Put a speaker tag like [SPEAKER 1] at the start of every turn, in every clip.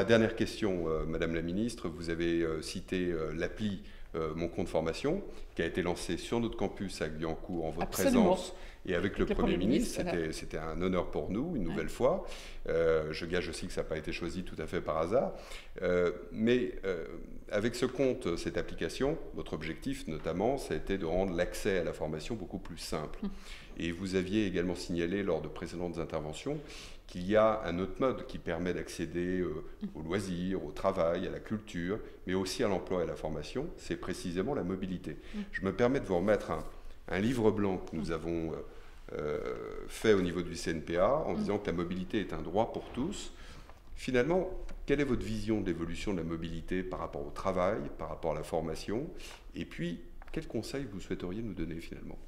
[SPEAKER 1] ma dernière question, Madame la Ministre, vous avez cité l'appli Mon compte formation, qui a été lancé sur notre campus à Guyancourt en votre présence et avec le Premier ministre. C'était un honneur pour nous, une nouvelle fois. Je gage aussi que ça n'a pas été choisi tout à fait par hasard. Mais avec ce compte, cette application, votre objectif notamment, ça a été de rendre l'accès à la formation beaucoup plus simple. Et vous aviez également signalé lors de précédentes interventions qu'il y a un autre mode qui permet d'accéder aux loisirs, au travail, à la culture, mais aussi à l'emploi et à la formation, c'est précisément la mobilité. Je me permets de vous remettre un livre blanc que nous avons fait au niveau du CNPA en disant que la mobilité est un droit pour tous. Finalement, quelle est votre vision de l'évolution de la mobilité par rapport au travail, par rapport à la formation? Et puis, quels conseils vous souhaiteriez nous donner finalement?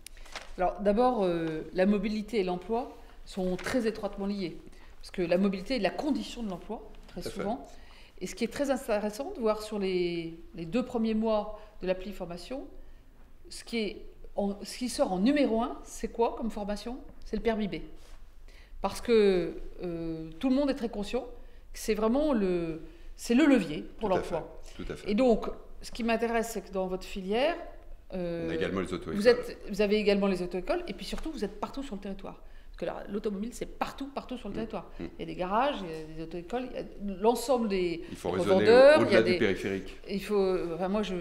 [SPEAKER 2] Alors d'abord, la mobilité et l'emploi sont très étroitement liés. Parce que la mobilité est la condition de l'emploi, très souvent. Et ce qui est très intéressant de voir sur les 2 premiers mois de l'appli formation, ce qui sort en numéro 1, c'est quoi comme formation? C'est le permis B. Parce que tout le monde est très conscient que c'est vraiment le levier pour l'emploi.
[SPEAKER 1] Tout à fait.
[SPEAKER 2] Et donc, ce qui m'intéresse, c'est que dans votre filière,
[SPEAKER 1] on a également les auto-écoles.
[SPEAKER 2] Vous avez également les auto-écoles, et puis surtout, vous êtes partout sur le territoire. Parce que l'automobile, c'est partout sur le territoire. Il y a des garages, il y a des auto-écoles, il y a l'ensemble des revendeurs.
[SPEAKER 1] Il faut raisonner au-delà du périphérique.
[SPEAKER 2] Moi, je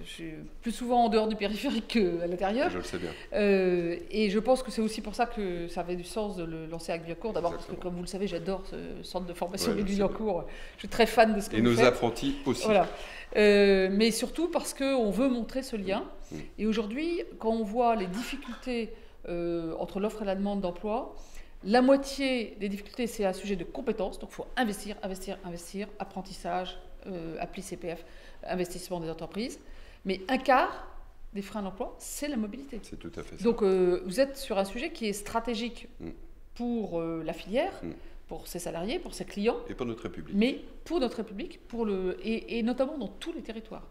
[SPEAKER 2] suis plus souvent en dehors du périphérique qu'à l'intérieur.
[SPEAKER 1] Je le sais bien.
[SPEAKER 2] Et je pense que c'est aussi pour ça que ça avait du sens de le lancer à Guyancourt. D'abord parce que, comme vous le savez, j'adore ce centre de formation de Guyancourt. Je suis très fan de ce que vous faites.
[SPEAKER 1] Et nos apprentis aussi.
[SPEAKER 2] Voilà. Mais surtout parce qu'on veut montrer ce lien. Et aujourd'hui, quand on voit les difficultés entre l'offre et la demande d'emploi, la moitié des difficultés, c'est un sujet de compétences. Donc, il faut investir, apprentissage, appli CPF, investissement des entreprises. Mais un quart des freins à l'emploi, c'est la mobilité.
[SPEAKER 1] C'est tout à fait ça.
[SPEAKER 2] Donc, vous êtes sur un sujet qui est stratégique pour la filière, pour ses salariés, pour ses clients.
[SPEAKER 1] Et pour notre République.
[SPEAKER 2] Mais pour notre République, et notamment dans tous les territoires.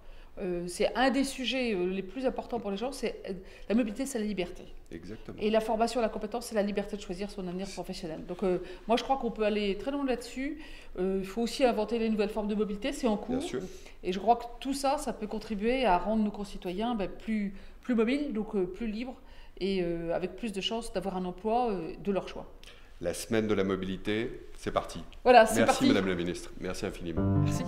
[SPEAKER 2] C'est un des sujets les plus importants pour les gens, c'est la mobilité, c'est la liberté.
[SPEAKER 1] Exactement.
[SPEAKER 2] Et la formation, la compétence, c'est la liberté de choisir son avenir professionnel. Donc moi, je crois qu'on peut aller très loin là-dessus. Il faut aussi inventer les nouvelles formes de mobilité, c'est en cours.
[SPEAKER 1] Bien sûr.
[SPEAKER 2] Et je crois que tout ça, ça peut contribuer à rendre nos concitoyens plus mobiles, donc plus libres, et avec plus de chances d'avoir un emploi de leur choix.
[SPEAKER 1] La semaine de la mobilité, c'est parti.
[SPEAKER 2] Voilà, c'est parti.
[SPEAKER 1] Merci Madame la Ministre, merci infiniment.
[SPEAKER 2] Merci.